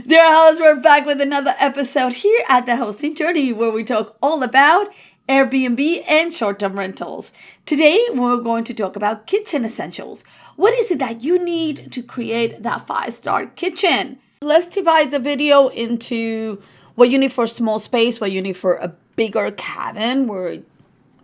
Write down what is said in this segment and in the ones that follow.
Dear hosts, we're back with another episode here at the Hosting Journey where we talk all about Airbnb and short-term rentals. Today, we're going to talk about kitchen essentials. What is it that you need to create that 5-star kitchen? Let's divide the video into what you need for a small space, what you need for a bigger cabin where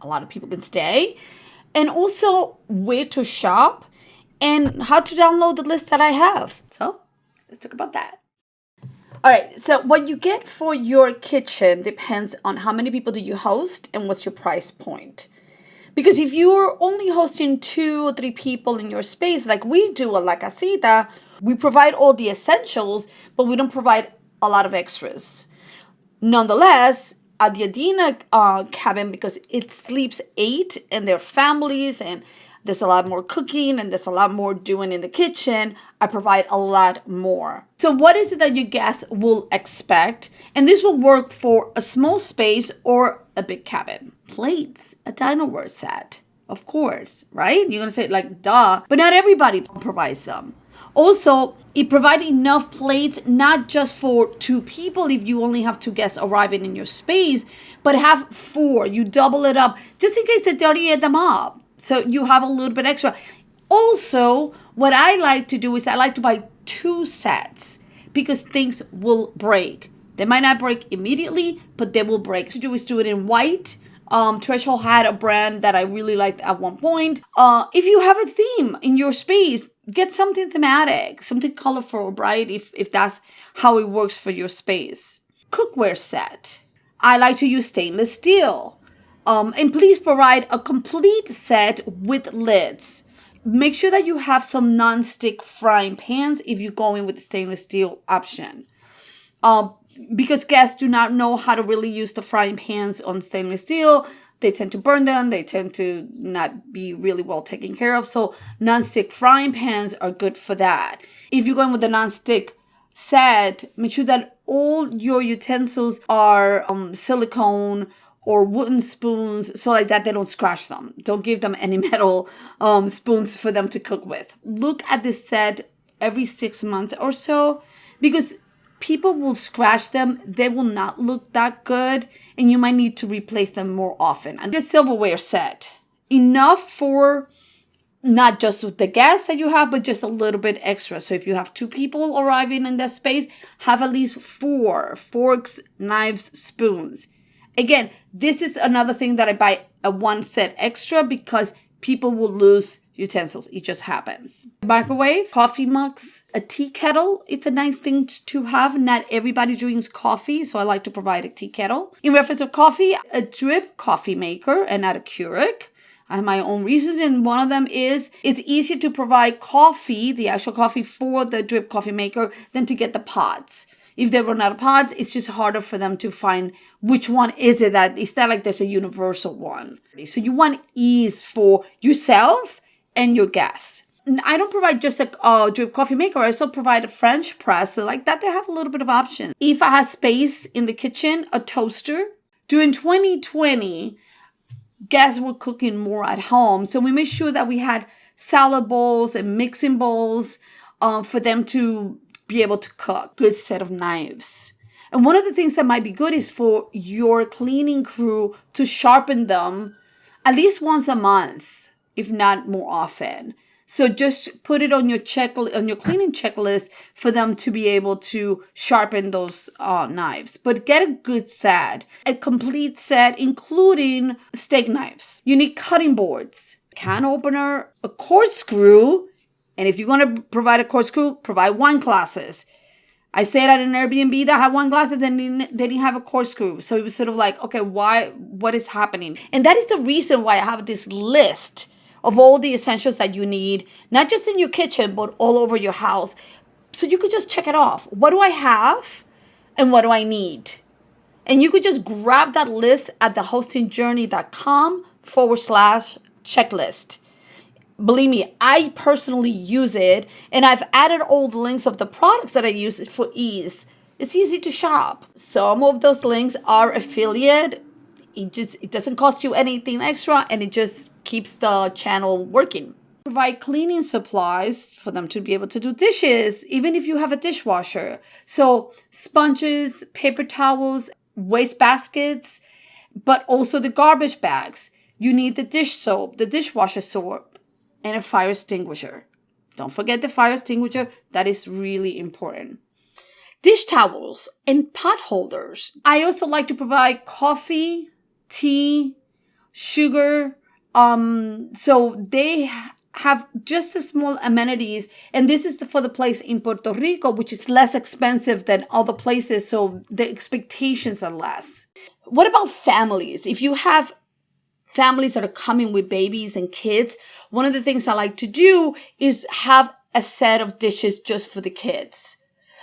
a lot of people can stay, and also where to shop and how to download the list that I have. So let's talk about that. All right, so what you get for your kitchen depends on how many people do you host and what's your price point. Because if you're only hosting 2 or 3 people in your space, like we do at La Casita, we provide all the essentials, but we don't provide a lot of extras. Nonetheless, at the Adina cabin, because it sleeps 8 and their families, and there's a lot more cooking and there's a lot more doing in the kitchen, I provide a lot more. So what is it that your guests will expect? And this will work for a small space or a big cabin. Plates, a dinnerware set, of course, right? You're going to say like, duh, but not everybody provides them. Also, it provides enough plates, not just for 2 people if you only have 2 guests arriving in your space, but have 4. You double it up just in case they already ate them up. So you have a little bit extra. Also, what I like to do is I like to buy 2 sets because things will break. They might not break immediately, but they will break. So do is do it in white. Threshold had a brand that I really liked at one point. If you have a theme in your space, get something thematic, something colorful, right? If that's how it works for your space. Cookware set. I like to use stainless steel. And please provide a complete set with lids. Make sure that you have some non-stick frying pans if you go in with the stainless steel option. Because guests do not know how to really use the frying pans on stainless steel. They tend to burn them. They tend to not be really well taken care of. So non-stick frying pans are good for that. If you're going with the non-stick set, make sure that all your utensils are silicone or wooden spoons, so like that they don't scratch them. Don't give them any metal spoons for them to cook with. Look at this set every 6 months or so because people will scratch them. They will not look that good and you might need to replace them more often. And this silverware set, enough for not just with the guests that you have, but just a little bit extra. So if you have 2 people arriving in that space, have at least 4 forks, knives, spoons. Again, this is another thing that I buy a 1 set extra because people will lose utensils. It just happens. Microwave, coffee mugs, a tea kettle. It's a nice thing to have. Not everybody drinks coffee, so I like to provide a tea kettle. In reference to coffee, a drip coffee maker and not a Keurig. I have my own reasons, and one of them is it's easier to provide coffee, the actual coffee for the drip coffee maker than to get the pods. If they run out of pods, it's just harder for them to find which one is it that it's not like there's a universal one. So you want ease for yourself and your guests. And I don't provide just a drip coffee maker. I also provide a French press. So like that, they have a little bit of options. If I have space in the kitchen, a toaster. During 2020, guests were cooking more at home. So we made sure that we had salad bowls and mixing bowls for them to be able to cook. Good set of knives. And one of the things that might be good is for your cleaning crew to sharpen them at least once a month, if not more often. So just put it on your cleaning checklist for them to be able to sharpen those knives. But get a good set, a complete set, including steak knives. You need cutting boards, can opener, a corkscrew. And if you're going to provide a corkscrew, provide wine glasses. I stayed at an Airbnb that had wine glasses and they didn't have a corkscrew. So it was sort of like, okay, what is happening? And that is the reason why I have this list of all the essentials that you need, not just in your kitchen, but all over your house. So you could just check it off. What do I have and what do I need? And you could just grab that list at thehostingjourney.com/checklist. Believe me, I personally use it, and I've added all the links of the products that I use for ease. It's easy to shop. Some of those links are affiliate. It doesn't cost you anything extra, and it just keeps the channel working. provide cleaning supplies for them to be able to do dishes, even if you have a dishwasher. So sponges, paper towels, waste baskets, but also the garbage bags. You need the dish soap, the dishwasher soap, and a fire extinguisher. Don't forget the fire extinguisher. That is really important. Dish towels and pot holders. I also like to provide coffee, tea, sugar. So they have just the small amenities. And this is for the place in Puerto Rico, which is less expensive than other places. So the expectations are less. What about families? If you have families that are coming with babies and kids, one of the things I like to do is have a set of dishes just for the kids.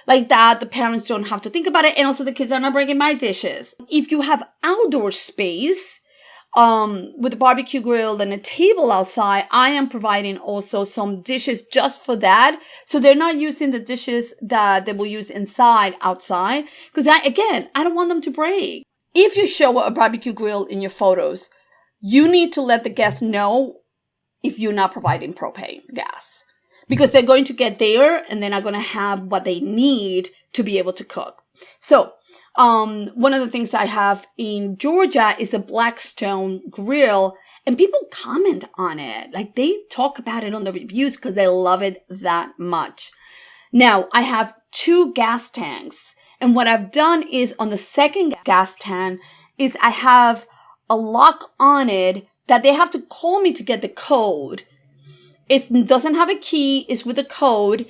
Like that, the parents don't have to think about it. And also the kids are not bringing my dishes. If you have outdoor space, with a barbecue grill and a table outside, I am providing also some dishes just for that. So they're not using the dishes that they will use outside. Because I don't want them to break. If you show a barbecue grill in your photos, you need to let the guests know if you're not providing propane gas. Because they're going to get there and they're not going to have what they need to be able to cook. So, one of the things I have in Georgia is a Blackstone grill, and people comment on it. Like they talk about it on the reviews because they love it that much. Now, I have 2 gas tanks, and what I've done is on the second gas tank is I have a lock on it that they have to call me to get the code. It doesn't have a key, it's with a code,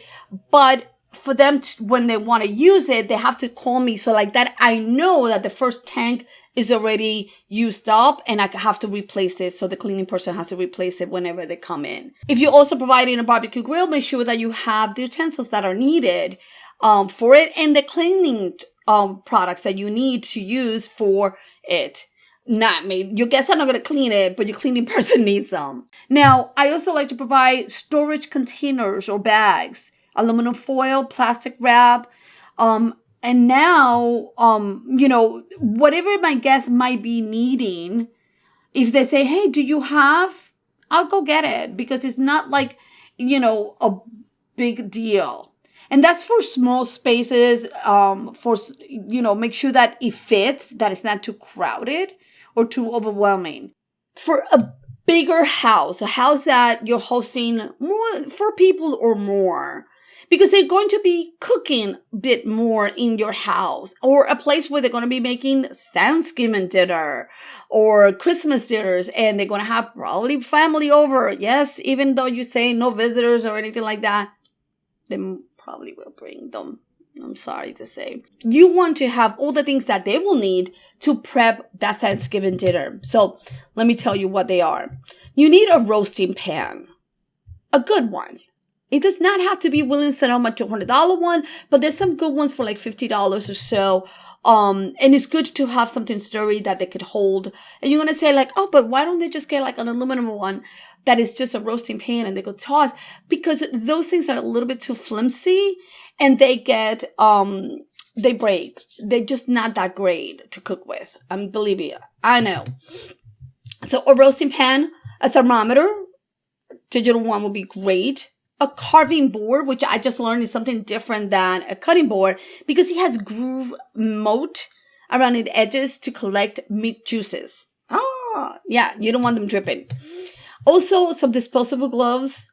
but for them to, when they want to use it, they have to call me. So like that, I know that the first tank is already used up and I have to replace it. So the cleaning person has to replace it whenever they come in. If you're also providing a barbecue grill, make sure that you have the utensils that are needed for it and the cleaning products that you need to use for it. Your guests are not going to clean it, but your cleaning person needs them. Now, I also like to provide storage containers or bags, aluminum foil, plastic wrap, and now, whatever my guests might be needing, if they say, hey, do you have, I'll go get it because it's not like, a big deal. And that's for small spaces, make sure that it fits, that it's not too crowded or too overwhelming. For a bigger house, a house that you're hosting more 4 people or more, because they're going to be cooking a bit more in your house, or a place where they're going to be making Thanksgiving dinner or Christmas dinners, and they're going to have probably family over. Yes, even though you say no visitors or anything like that, they probably will bring them. I'm sorry to say. You want to have all the things that they will need to prep that Thanksgiving dinner. So let me tell you what they are. You need a roasting pan, a good one. It does not have to be Williams-Sonoma $200 one, but there's some good ones for like $50 or so. And it's good to have something sturdy that they could hold. And you're going to say like, oh, but why don't they just get like an aluminum one that is just a roasting pan and they could toss? Because those things are a little bit too flimsy and they get, they break. They're just not that great to cook with. Believe me, I know. So a roasting pan, a thermometer, digital one would be great. A carving board, which I just learned is something different than a cutting board because it has groove moat around the edges to collect meat juices. Yeah, you don't want them dripping. Also, some disposable gloves,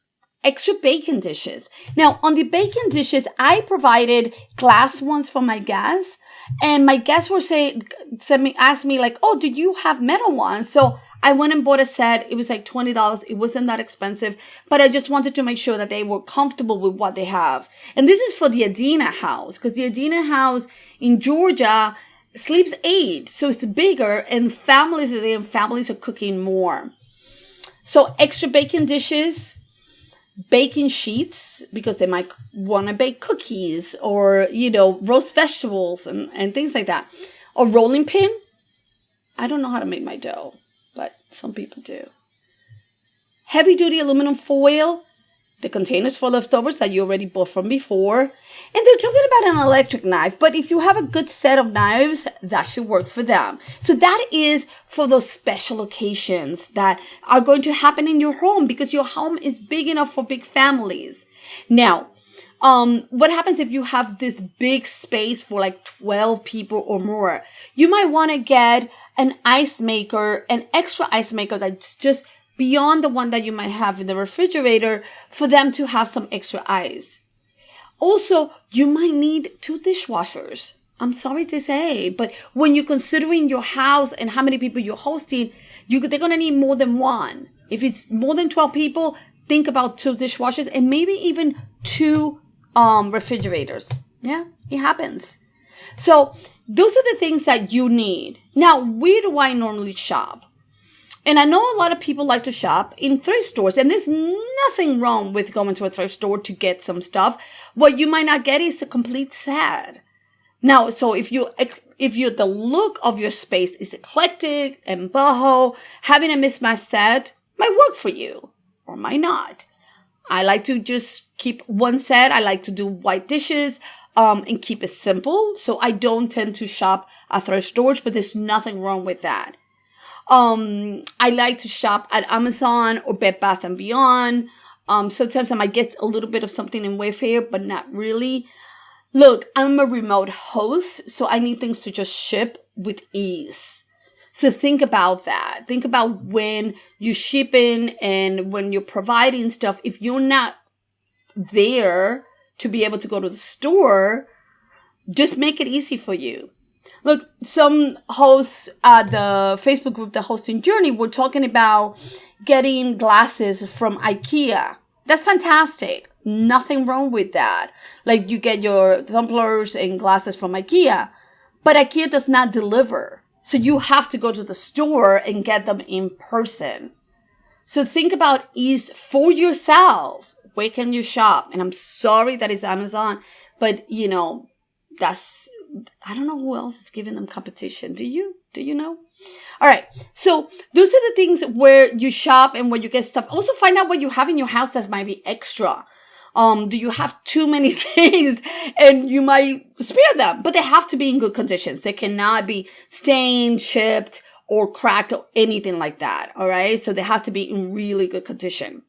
extra baking dishes. Now, on the baking dishes, I provided glass ones for my guests, and my guests were asked me like, oh, do you have metal ones? So I went and bought a set. It was like $20. It wasn't that expensive, but I just wanted to make sure that they were comfortable with what they have. And this is for the Adina house, because the Adina house in Georgia sleeps 8. So it's bigger and families are cooking more. So extra baking dishes, baking sheets, because they might want to bake cookies or, roast vegetables and things like that. A rolling pin. I don't know how to make my dough, but some people do. Heavy duty aluminum foil the containers for leftovers that you already bought from before. And they're talking about an electric knife, but if you have a good set of knives, that should work for them. So that is for those special occasions that are going to happen in your home because your home is big enough for big families. Now, what happens if you have this big space for like 12 people or more? You might want to get an ice maker, an extra ice maker that's just beyond the one that you might have in the refrigerator for them to have some extra ice. Also, you might need 2 dishwashers. I'm sorry to say, but when you're considering your house and how many people you're hosting, they're going to need more than one. If it's more than 12 people, think about 2 dishwashers and maybe even 2 refrigerators. Yeah, it happens. So those are the things that you need. Now, where do I normally shop? And I know a lot of people like to shop in thrift stores, and there's nothing wrong with going to a thrift store to get some stuff. What you might not get is a complete set. Now, so if the look of your space is eclectic and boho, having a mismatched set might work for you or might not. I like to just keep one set. I like to do white dishes and keep it simple. So I don't tend to shop at thrift stores, but there's nothing wrong with that. I like to shop at Amazon or Bed Bath & Beyond. Sometimes I might get a little bit of something in Wayfair, but not really. Look, I'm a remote host, so I need things to just ship with ease. So think about that. Think about when you're shipping and when you're providing stuff. If you're not there to be able to go to the store, just make it easy for you. Look, some hosts at the Facebook group, The Hosting Journey, were talking about getting glasses from IKEA. That's fantastic. Nothing wrong with that. Like you get your tumblers and glasses from IKEA, but IKEA does not deliver. So you have to go to the store and get them in person. So think about ease for yourself. Where can you shop? And I'm sorry that it's Amazon, but I don't know who else is giving them competition. Do you? Do you know? All right. So those are the things where you shop and where you get stuff. Also find out what you have in your house that might be extra. Do you have too many things and you might spare them, but they have to be in good conditions. They cannot be stained, chipped, or cracked or anything like that. All right. So they have to be in really good condition.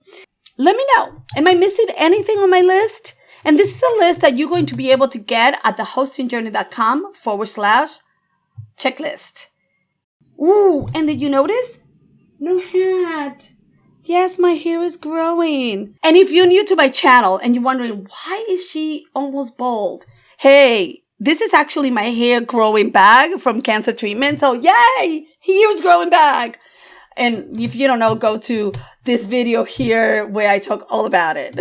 Let me know. Am I missing anything on my list? And this is a list that you're going to be able to get at thehostingjourney.com/checklist. Ooh, and did you notice? No hat. Yes, my hair is growing. And if you're new to my channel and you're wondering, why is she almost bald? Hey, this is actually my hair growing back from cancer treatment. So yay, hair is growing back. And if you don't know, go to this video here where I talk all about it.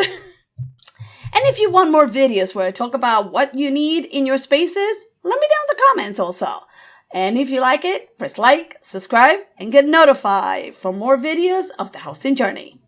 And if you want more videos where I talk about what you need in your spaces, let me know in the comments also. And if you like it, press like, subscribe, and get notified for more videos of The Hosting Journey.